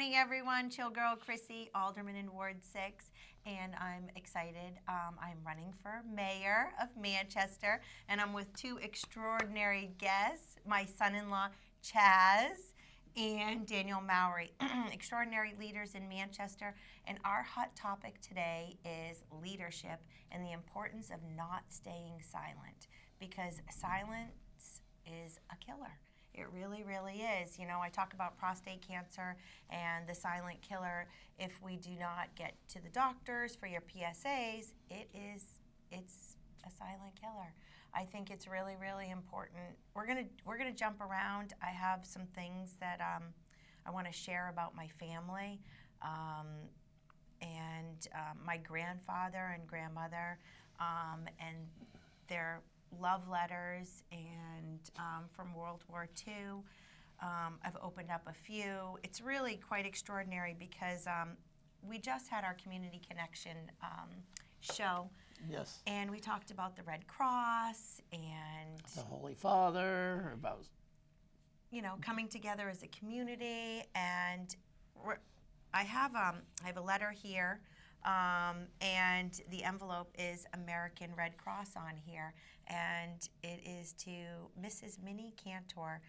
morning, everyone. Chill Girl Crissy, Alderman in Ward 6, and I'm excited. I'm running for mayor of Manchester, and I'm with two extraordinary guests, my son-in-law, Chaz and Daniel Mowery, extraordinary leaders in Manchester. And our hot topic today is leadership and the importance of not staying silent, because silence is a killer. It really, really is. You know, I talk about prostate cancer and the silent killer. If we do not get to the doctors for your PSAs, it's a silent killer. I think it's really, really important. We're gonna jump around. I have some things that I want to share about my family and my grandfather and grandmother and their love letters and from World War II. I've opened up a few. It's really quite extraordinary because we just had our Community Connection show. Yes. And we talked about the Red Cross and the Holy Father, about coming together as a community. And I have a letter here, and the envelope is American Red Cross on here, and it is to Mrs. Minnie Kantor.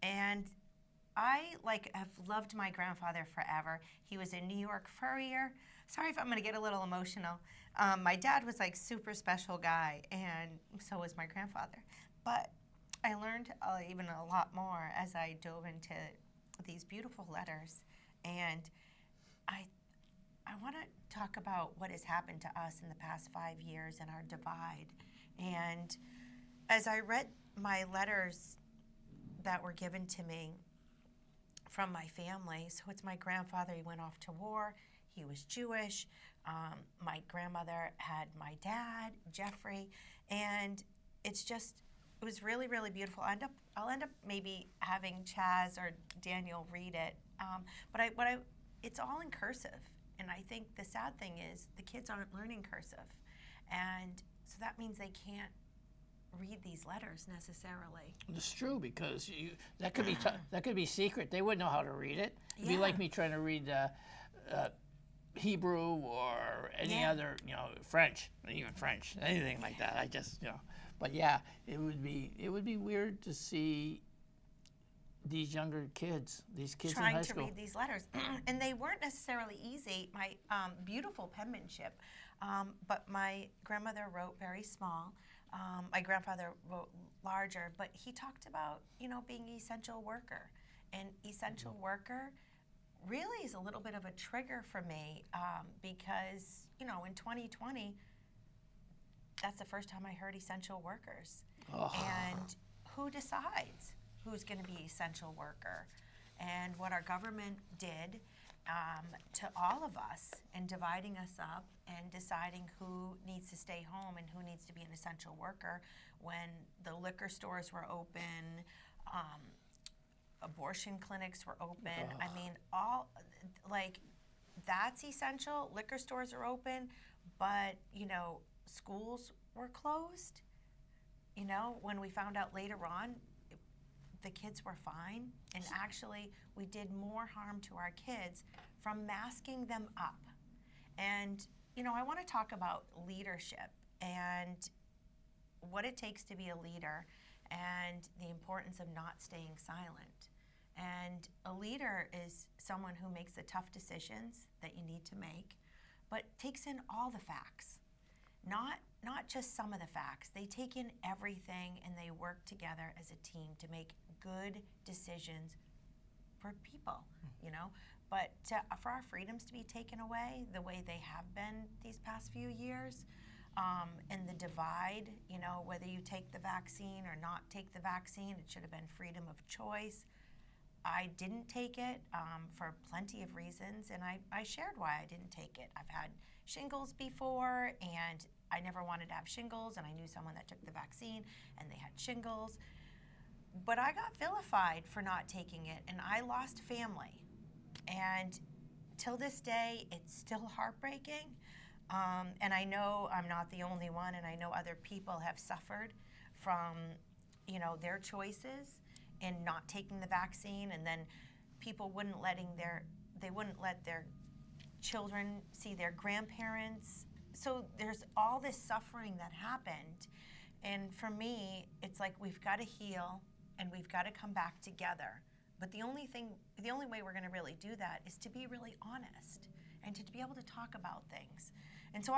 And I have loved my grandfather forever. He was a New York furrier. Sorry if I'm going to get a little emotional. My dad was super special guy, and so was my grandfather. But I learned even a lot more as I dove into these beautiful letters. And I want to talk about what has happened to us in the past 5 years and our divide. And as I read my letters that were given to me from my family, so it's my grandfather, he went off to war, he was Jewish, my grandmother had my dad, Jeffrey, and it was really, really beautiful. I'll end up maybe having Chaz or Daniel read it, but it's all in cursive. And I think the sad thing is the kids aren't learning cursive. And so that means they can't read these letters necessarily. It's true, because that could be secret. They wouldn't know how to read it. It'd be like me trying to read Hebrew or any other, French, even French, anything like that. I just, but yeah, it would be weird to see these younger kids, these kids in high school, trying to read these letters. And they weren't necessarily easy. My beautiful penmanship, but my grandmother wrote very small. My grandfather wrote larger, but he talked about, being an essential worker. And essential worker really is a little bit of a trigger for me because, in 2020, that's the first time I heard essential workers. Oh. And who decides who's going to be essential worker? And what our government did to all of us in dividing us up and deciding who needs to stay home and who needs to be an essential worker when the liquor stores were open, abortion clinics were open. Oh. I mean, that's essential. Liquor stores are open, but, schools were closed. When we found out later on, the kids were fine, and actually we did more harm to our kids from masking them up. And I want to talk about leadership and what it takes to be a leader and the importance of not staying silent. And a leader is someone who makes the tough decisions that you need to make, but takes in all the facts, not just some of the facts. They take in everything, and they work together as a team to make good decisions for people, But for our freedoms to be taken away the way they have been these past few years, and the divide, whether you take the vaccine or not take the vaccine, it should have been freedom of choice. I didn't take it for plenty of reasons, and I shared why I didn't take it. I've had shingles before, and I never wanted to have shingles, and I knew someone that took the vaccine, and they had shingles. But I got vilified for not taking it, and I lost family. And till this day, it's still heartbreaking. And I know I'm not the only one, and I know other people have suffered from, their choices in not taking the vaccine and then people wouldn't let their children see their grandparents. So there's all this suffering that happened. And for me, it's like we've got to heal and we've got to come back together. But the only way we're going to really do that is to be really honest and to be able to talk about things. And so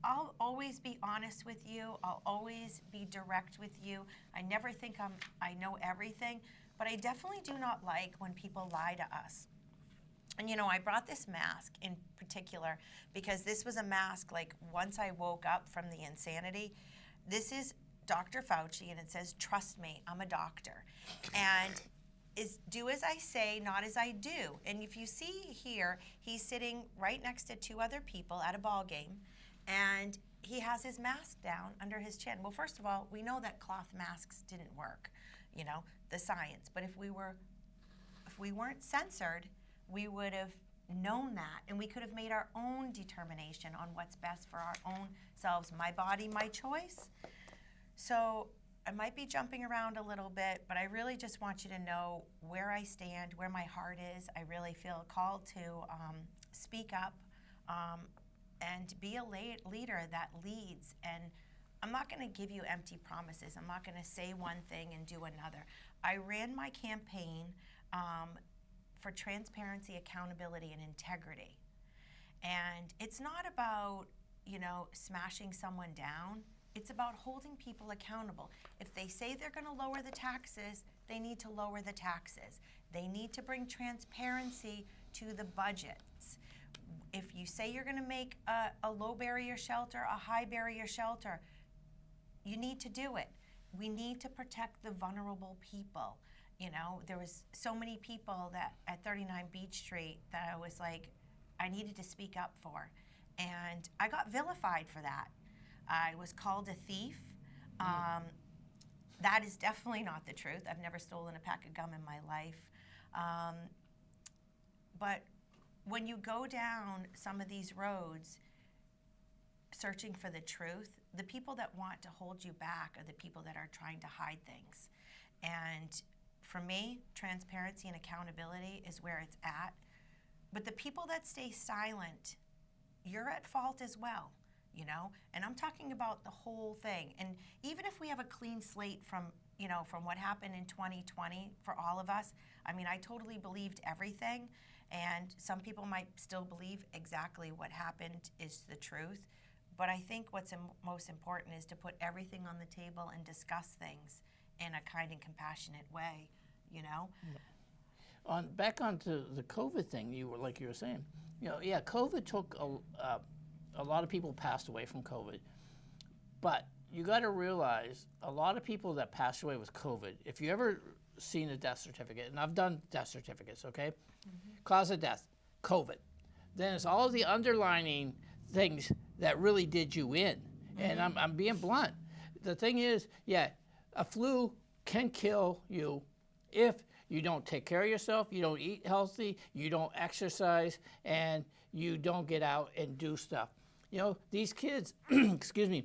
I'll always be honest with you. I'll always be direct with you. I never think I know everything, but I definitely do not like when people lie to us. And I brought this mask in particular because this was a mask, like, once I woke up from the insanity. This is Dr. Fauci, and it says, "Trust me, I'm a doctor." And do as I say, not as I do. And if you see here, he's sitting right next to two other people at a ball game, and he has his mask down under his chin. Well, first of all, we know that cloth masks didn't work, the science. But if we weren't censored, we would have known that, and we could have made our own determination on what's best for our own selves. My body, my choice. So I might be jumping around a little bit, but I really just want you to know where I stand, where my heart is. I really feel called to speak up and be a leader that leads. And I'm not going to give you empty promises. I'm not going to say one thing and do another. I ran my campaign for transparency, accountability, and integrity. And it's not about, smashing someone down. It's about holding people accountable. If they say they're going to lower the taxes, they need to lower the taxes. They need to bring transparency to the budgets. If you say you're going to make a low barrier shelter, a high barrier shelter, you need to do it. We need to protect the vulnerable people. There was so many people that at 39 Beach Street that I was like, I needed to speak up for. And I got vilified for that. I was called a thief. That is definitely not the truth. I've never stolen a pack of gum in my life. But when you go down some of these roads searching for the truth, the people that want to hold you back are the people that are trying to hide things. And for me, transparency and accountability is where it's at. But the people that stay silent, you're at fault as well, And I'm talking about the whole thing. And even if we have a clean slate from what happened in 2020 for all of us, I totally believed everything. And some people might still believe exactly what happened is the truth. But I think what's most important is to put everything on the table and discuss things in a kind and compassionate way, Back onto the COVID thing, you were saying, COVID took a lot of people passed away from COVID, but you got to realize a lot of people that passed away with COVID. If you ever seen a death certificate, and I've done death certificates, okay, cause of death, COVID. Then it's all the underlining things that really did you in, and I'm being blunt. The thing is, a flu can kill you if you don't take care of yourself, you don't eat healthy, you don't exercise, and you don't get out and do stuff. These kids, excuse me,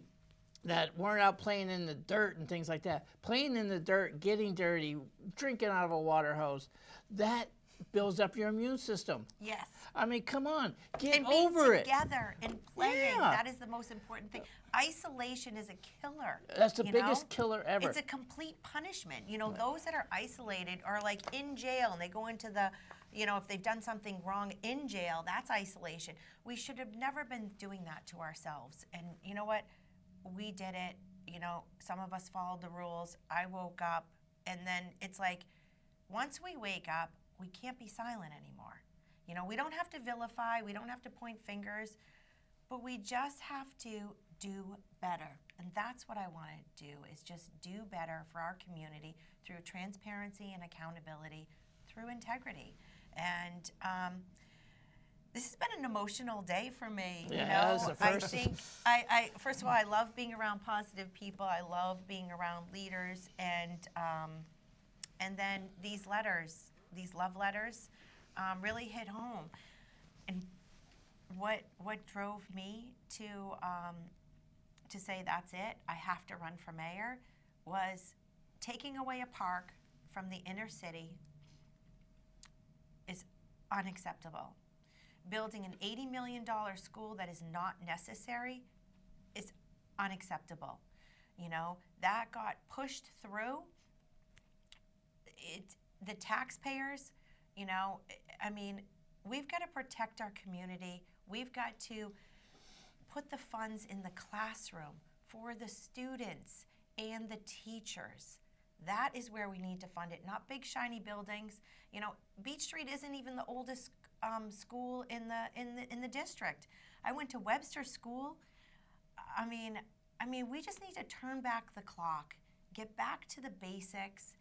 that weren't out playing in the dirt and things like that, playing in the dirt, getting dirty, drinking out of a water hose, that builds up your immune system. Yes. Come on, get and over it. Being together and playing, Yeah. that is the most important thing. Isolation is a killer. That's the biggest killer ever. It's a complete punishment. Those that are isolated are like in jail and they go into the, if they've done something wrong in jail, that's isolation. We should have never been doing that to ourselves. And you know what? We did it. Some of us followed the rules. I woke up, and then it's like, once we wake up, we can't be silent anymore. We don't have to vilify, we don't have to point fingers, but we just have to do better. And that's what I want to do, is just do better for our community through transparency and accountability, through integrity. And this has been an emotional day for me. I think I first of all, I love being around positive people. I love being around leaders, and then these letters, these love letters, really hit home. And what drove me to say that's it, I have to run for mayor, was taking away a park from the inner city unacceptable. Building an $80 million school that is not necessary is unacceptable. You know, that got pushed through. The taxpayers, you know, I mean, we've got to protect our community. We've got to put the funds in the classroom for the students and the teachers. That is where we need to fund it, not big shiny buildings. You know, Beach Street isn't even the oldest school in the district. I went to Webster School. I mean, we just need to turn back the clock, get back to the basics,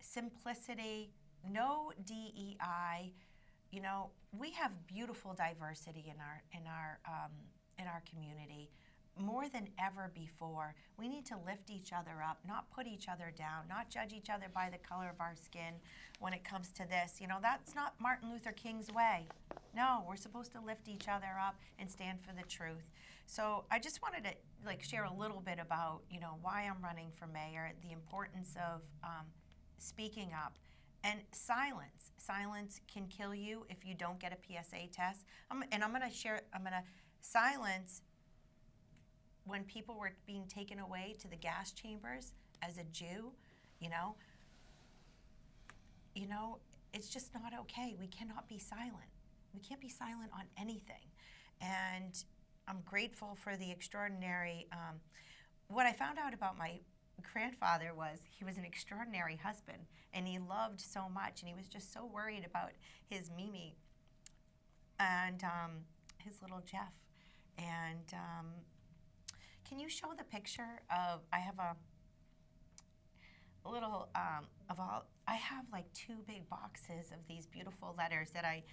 simplicity, no DEI. You know, we have beautiful diversity in our community. More than ever before, we need to lift each other up, not put each other down, not judge each other by the color of our skin when it comes to this. You know, that's not Martin Luther King's way. No, we're supposed to lift each other up and stand for the truth. So I just wanted to share a little bit about, you know, why I'm running for mayor, the importance of speaking up. And silence. Silence can kill you if you don't get a PSA test. I'm going to silence when people were being taken away to the gas chambers as a Jew, you know, it's just not okay. We cannot be silent. We can't be silent on anything. And I'm grateful for the extraordinary, what I found out about my grandfather was he was an extraordinary husband, and he loved so much, and he was just so worried about his Mimi and his little Jeff. And can you show the picture of, I have a little I have like 2 big boxes of these beautiful letters that I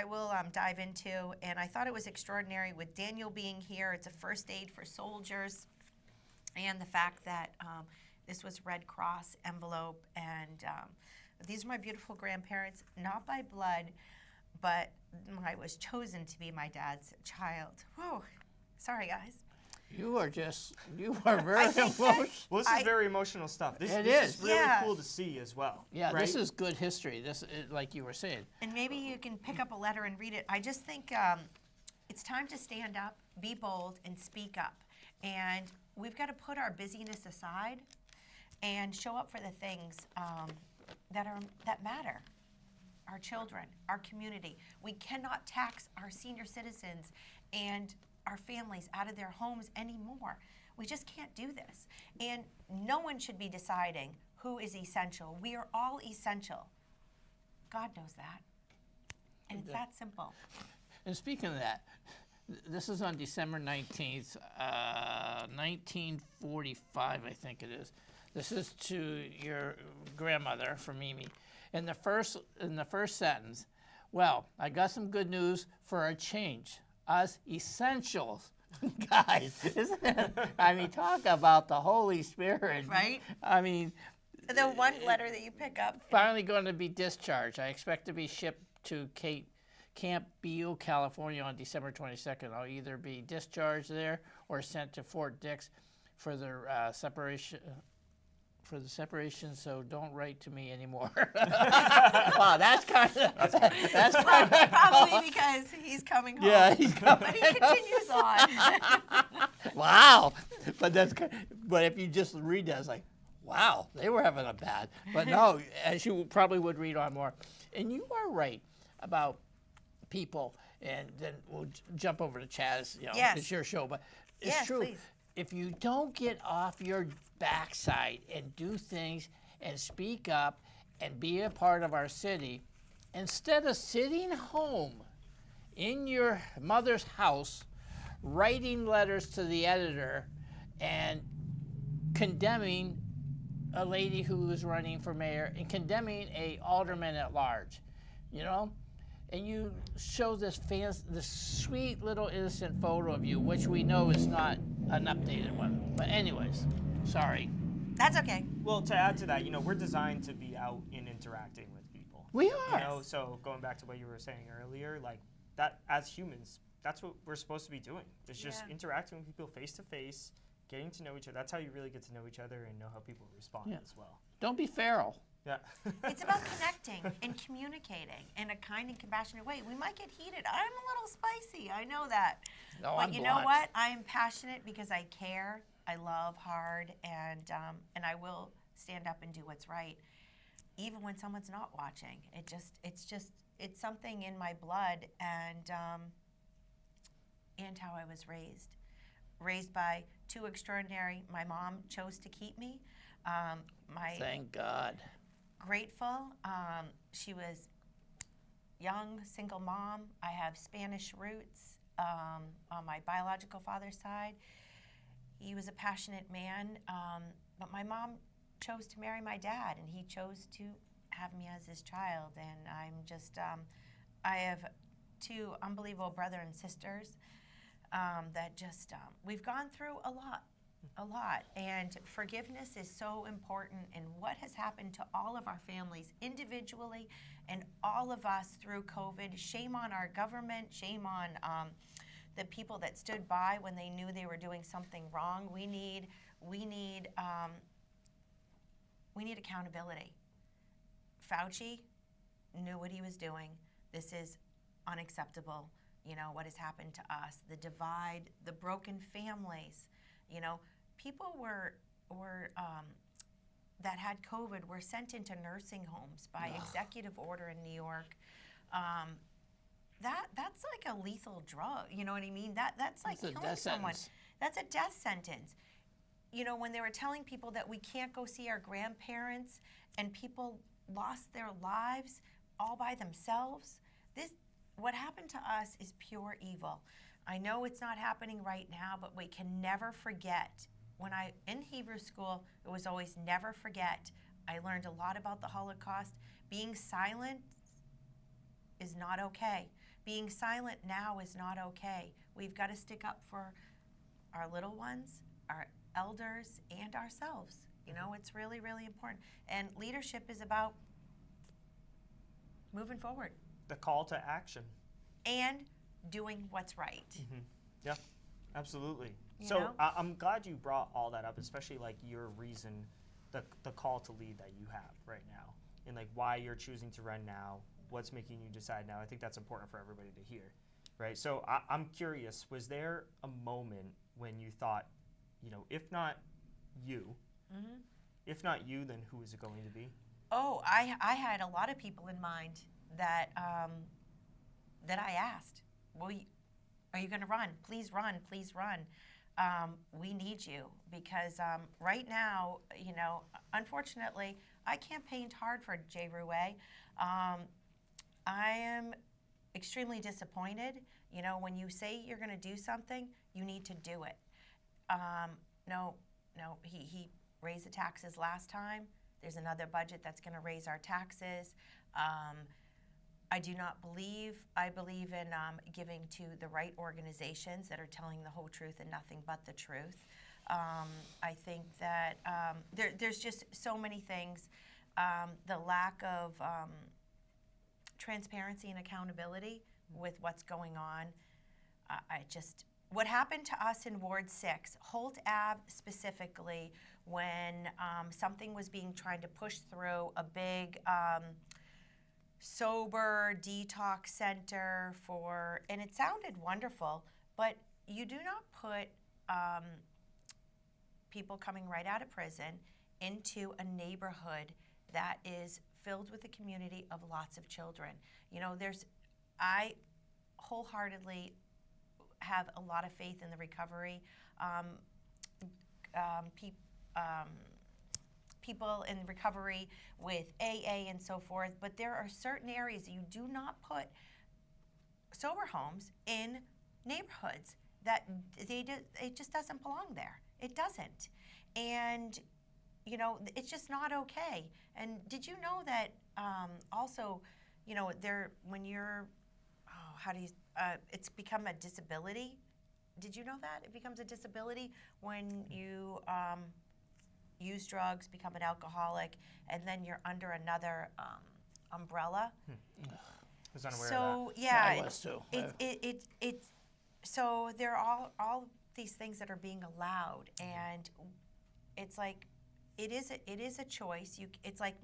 will dive into, and I thought it was extraordinary with Daniel being here. It's a first aid for soldiers, and the fact that this was Red Cross envelope, and these are my beautiful grandparents, not by blood, but I was chosen to be my dad's child. Whoa, sorry guys. You are very emotional. Well, this is very emotional stuff. This is really cool to see as well. Yeah, right? This is good history. This is, like you were saying. And maybe you can pick up a letter and read it. I just think it's time to stand up, be bold, and speak up. And we've got to put our busyness aside and show up for the things that matter. Our children, our community. We cannot tax our senior citizens and our families out of their homes anymore. We just can't do this. And no one should be deciding who is essential. We are all essential. God knows that. And it's that simple. And speaking of that, this is on December 19th, 1945, I think it is. This is to your grandmother from Mimi. In the first sentence, well, I got some good news for a change. Us essentials, guys, isn't it? I mean, talk about the Holy Spirit. Right? I mean, the one letter that you pick up. Finally going to be discharged. I expect to be shipped to Camp Beale, California on December 22nd. I'll either be discharged there or sent to Fort Dix for the separation. So don't write to me anymore. Wow, that's kind of Probably because he's coming home. Yeah, he's coming. But he continues on. Wow, but if you just read that, it's like, wow, they were having a bad. But no, as you probably would read on more, and you are right about people. And then we'll jump over to Chaz. You know, yes. It's your show, but it's yes, true. Please. If you don't get off your backside and do things and speak up and be a part of our city, instead of sitting home in your mother's house, writing letters to the editor and condemning a lady who is running for mayor and condemning a alderman at large, you know? And you show this sweet little innocent photo of you, which we know is not an updated one. But anyways, sorry. That's okay. Well, to add to that, you know, we're designed to be out and interacting with people. We are. You know, so going back to what you were saying earlier, like that, as humans, that's what we're supposed to be doing. It's just interacting with people face to face, getting to know each other. That's how you really get to know each other and know how people respond as well. Don't be feral. Yeah. It's about connecting and communicating in a kind and compassionate way. We might get heated. I'm a little spicy. I know that. No, But I'm you know blunt. what? I am passionate because I care. I love hard, and I will stand up and do what's right, even when someone's not watching. It's something in my blood, and how I was raised. Raised by two extraordinary. My mom chose to keep me. My Thank God. grateful. She was young, single mom. I have Spanish roots on my biological father's side. He was a passionate man, but my mom chose to marry my dad, and he chose to have me as his child. And I'm just, I have two unbelievable brother and sisters that just, we've gone through a lot. And forgiveness is so important in what has happened to all of our families individually and all of us through COVID. Shame on our government, shame on the people that stood by when they knew they were doing something wrong. We need accountability. Fauci knew what he was doing. This is unacceptable. You know, what has happened to us, the divide, the broken families. You know, people that had COVID were sent into nursing homes by executive order in New York. That's like a lethal drug. You know what I mean? That's like That's a killing death someone. sentence. That's a death sentence. You know, when they were telling people that we can't go see our grandparents, and people lost their lives all by themselves, what happened to us is pure evil. I know it's not happening right now, but we can never forget. In Hebrew school, it was always never forget. I learned a lot about the Holocaust. Being silent is not okay. Being silent now is not okay. We've got to stick up for our little ones, our elders, and ourselves. You know, it's really, really important. And leadership is about moving forward The call to action. and doing what's right. Yeah, absolutely. You So know? I'm glad you brought all that up, especially like your reason, the call to lead that you have right now, and like why you're choosing to run now, what's making you decide now. I think that's important for everybody to hear, right? So I'm curious, was there a moment when you thought, you know, if not you, then who is it going to be? Oh, I had a lot of people in mind that I asked, well, are you going to run? Please run, please run. We need you because right now, you know, unfortunately, I campaigned hard for Jay Rouet. I am extremely disappointed. You know, when you say you're going to do something, you need to do it. No, he raised the taxes last time. There's another budget that's going to raise our taxes. I do not believe. I believe in giving to the right organizations that are telling the whole truth and nothing but the truth. I think that there's just so many things. The lack of transparency and accountability with what's going on. What happened to us in Ward 6, Holt Ave specifically, when something was being tried to push through a big sober detox center and it sounded wonderful, but you do not put people coming right out of prison into a neighborhood that is filled with a community of lots of children. You know, I wholeheartedly have a lot of faith in the recovery. People in recovery with AA and so forth, but there are certain areas you do not put sober homes in neighborhoods that it just doesn't belong there. It doesn't. And, you know, it's just not okay. And did you know that also, you know, when you're, it's become a disability. Did you know that? It becomes a disability when you use drugs, become an alcoholic, and then you're under another umbrella. I was unaware of So yeah, I was too. it's so there are all these things that are being allowed, and it's like it is a choice. It's like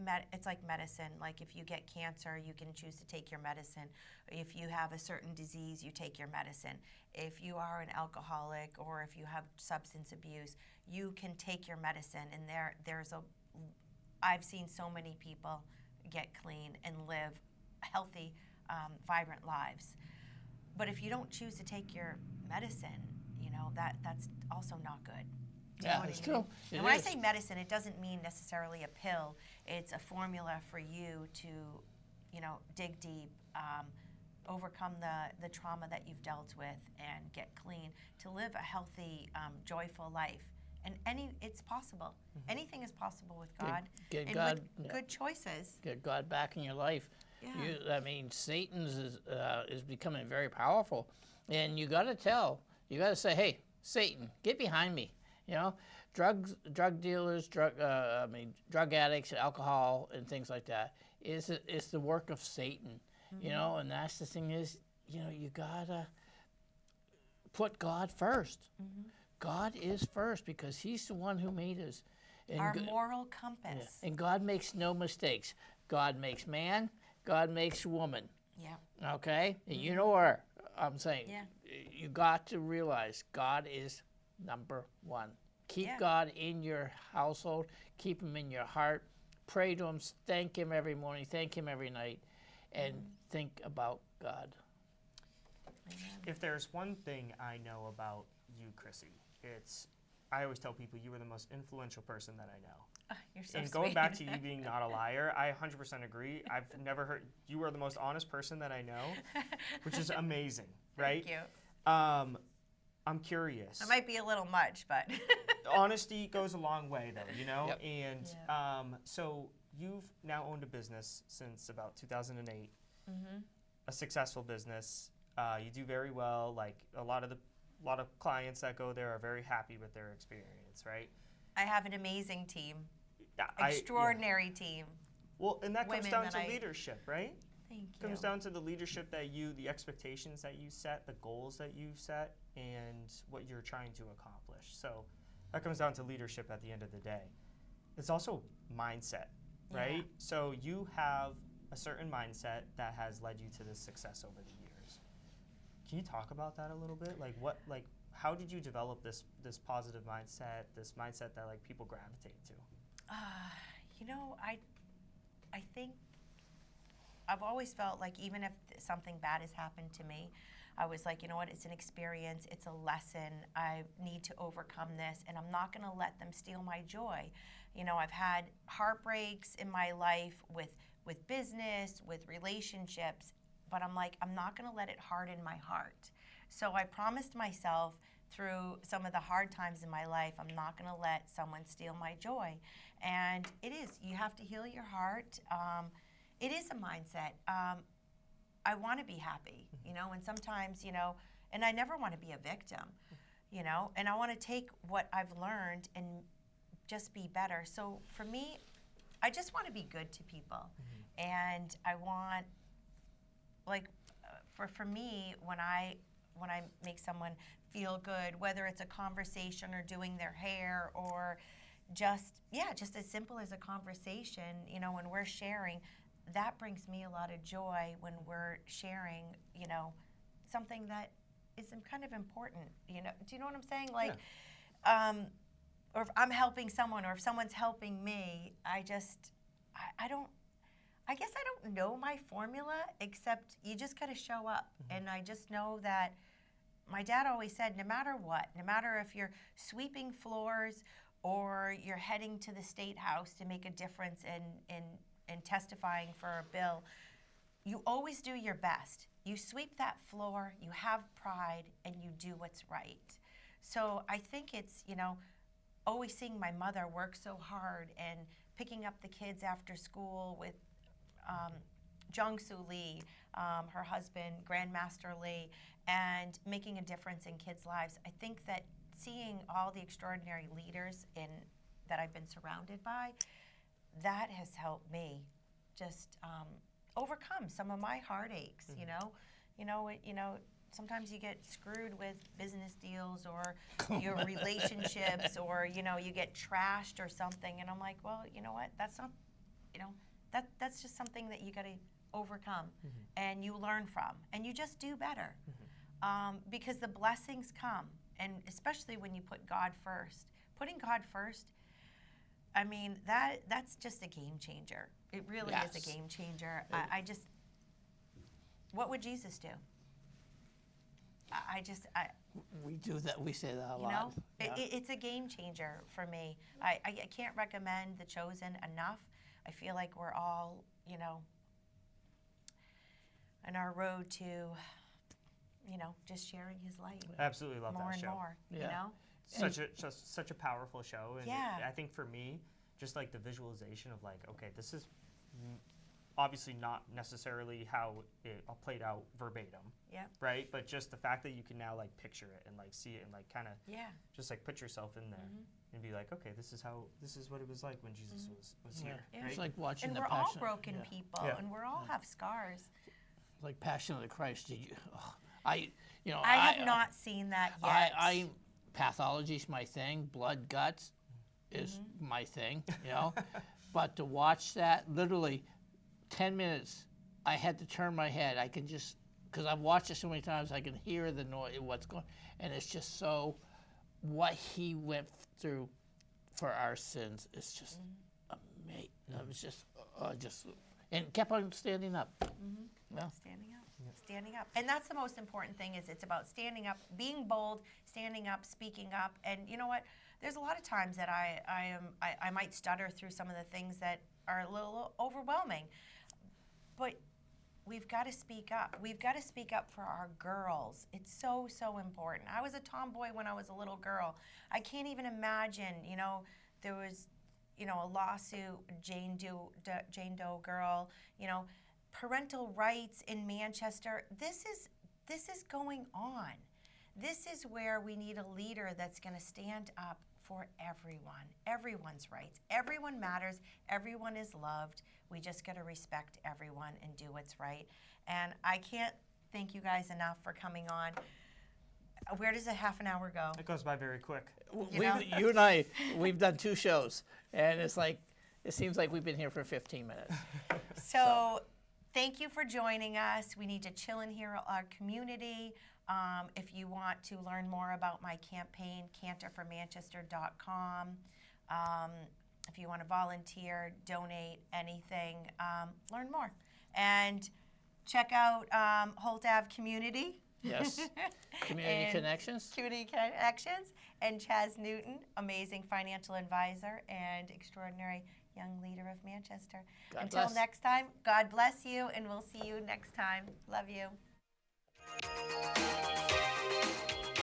medicine. Like if you get cancer, you can choose to take your medicine. If you have a certain disease, you take your medicine. If you are an alcoholic or if you have substance abuse, you can take your medicine. And I've seen so many people get clean and live healthy, vibrant lives. But if you don't choose to take your medicine, that's also not good. Yeah, it's true. And when I say medicine, it doesn't mean necessarily a pill. It's a formula for you to, dig deep, overcome the trauma that you've dealt with, and get clean to live a healthy, joyful life. And it's possible. Mm-hmm. Anything is possible with God. Get and God, with good choices. Get God back in your life. Yeah. Satan's is becoming very powerful, and you got to say, hey, Satan, get behind me. Drug dealers, drug addicts, alcohol, and things like that. It's the work of Satan, Mm-hmm. And that's the thing is, you gotta put God first. Mm-hmm. God is first because He's the one who made us. And Our moral compass. And God makes no mistakes. God makes man. God makes woman. Yeah. Okay, and you know where I'm saying. Yeah. You got to realize God is number one. Keep God in your household. Keep Him in your heart. Pray to Him. Thank Him every morning. Thank Him every night. And think about God. If there's one thing I know about you, Crissy, I always tell people you were the most influential person that I know. You're so and sweet. going back to you being not a liar, I 100% agree. I've never heard, you are the most honest person that I know, which is amazing, right? Thank you. I'm curious. It might be a little much, but Honesty goes a long way, though, Yep. And so you've now owned a business since about 2008, a successful business. You do very well. Like a lot of clients that go there are very happy with their experience, right? I have an amazing team, Yeah, extraordinary team. Well, and that comes Women down that to I- leadership, right? Thank It comes down to the leadership the expectations that you set, the goals that you set, and what you're trying to accomplish. So that comes down to leadership at the end of the day. It's also mindset, right? Yeah. So you have a certain mindset that has led you to this success over the years. Can you talk about that a little bit? How did you develop this positive mindset, this mindset that people gravitate to? I think I've always felt like even if something bad has happened to me, I was like, you know what, it's an experience, it's a lesson, I need to overcome this, and I'm not going to let them steal my joy. I've had heartbreaks in my life with business, with relationships, but I'm like, I'm not going to let it harden my heart. So I promised myself through some of the hard times in my life, I'm not going to let someone steal my joy. And you have to heal your heart. It is a mindset. I want to be happy, and sometimes, and I never want to be a victim, and I want to take what I've learned and just be better. So for me, I just want to be good to people. And I want, for me, when I make someone feel good, whether it's a conversation or doing their hair or just as simple as a conversation, when we're sharing, that brings me a lot of joy when we're sharing, something that is kind of important, do you know what I'm saying? Or if I'm helping someone or if someone's helping me, I guess I don't know my formula, except you just got to show up. And I just know that my dad always said, no matter what, no matter if you're sweeping floors or you're heading to the State House to make a difference in testifying for a bill, you always do your best. You sweep that floor, you have pride, and you do what's right. So I think it's, always seeing my mother work so hard and picking up the kids after school with Jung-Soo Lee, her husband, Grandmaster Lee, and making a difference in kids' lives. I think that seeing all the extraordinary leaders that I've been surrounded by, that has helped me just overcome some of my heartaches. sometimes you get screwed with business deals or your relationships, or you know, you get trashed or something. And I'm like, well, you know what? That's not, you know, that's just something that you got to overcome, and you learn from, and you just do better, because the blessings come, and especially when you put God first. Putting God first, I mean, that's just a game changer. It really is a game changer. I just, what would Jesus do? We do that. We say that a you lot. know, Yeah. it's a game changer for me. I can't recommend The Chosen enough. I feel like we're all, you know, on our road to, you know, just sharing His light. Absolutely love more that and show. more. Yeah. You know. Such a powerful show, and Yeah. I think for me, just like the visualization of like, okay, this is obviously not necessarily how it played out verbatim, Yeah. right? But just the fact that you can now like picture it and like see it and like kind of Yeah. just like put yourself in there and be like, okay, this is what it was like when Jesus was here. Yeah. Right? It's like watching And the we're all Passion. broken yeah. people, Yeah. and we're all have scars. Like Passion of the Christ. Did you? Oh, I I have not seen that yet. Pathology's my thing. Blood, guts is my thing. You know, but to watch that, literally, 10 minutes, I had to turn my head. I can just, because I've watched it so many times, I can hear the noise, what's going, and it's just so, what He went through for our sins is just amazing. I was just, and kept on standing up. Yeah. Standing up. And that's the most important thing, is it's about standing up, being bold, standing up, speaking up. And you know what? There's a lot of times that I might stutter through some of the things that are a little overwhelming. But we've got to speak up. We've got to speak up for our girls. It's so, so important. I was a tomboy when I was a little girl. I can't even imagine, you know, there was, you know, a lawsuit, Jane Doe girl, you know, parental rights in Manchester. This is going on. This is where we need a leader that's going to stand up for everyone, everyone's rights. Everyone matters. Everyone is loved. We just got to respect everyone and do what's right. And I can't thank you guys enough for coming on. Where does a half an hour go? It goes by very quick. You and I, we've done 2 shows, and it's like, it seems like we've been here for 15 minutes. So thank you for joining us. We need to chill in here, our community. If you want to learn more about my campaign, cantorformanchester.com. If you want to volunteer, donate, anything, learn more. And check out Holt Ave Community. Yes. Community And Connections. Community Connections. And Chaz Newton, amazing financial advisor and extraordinary young leader of Manchester. God Until bless. next time, God bless you, and we'll see you next time. Love you.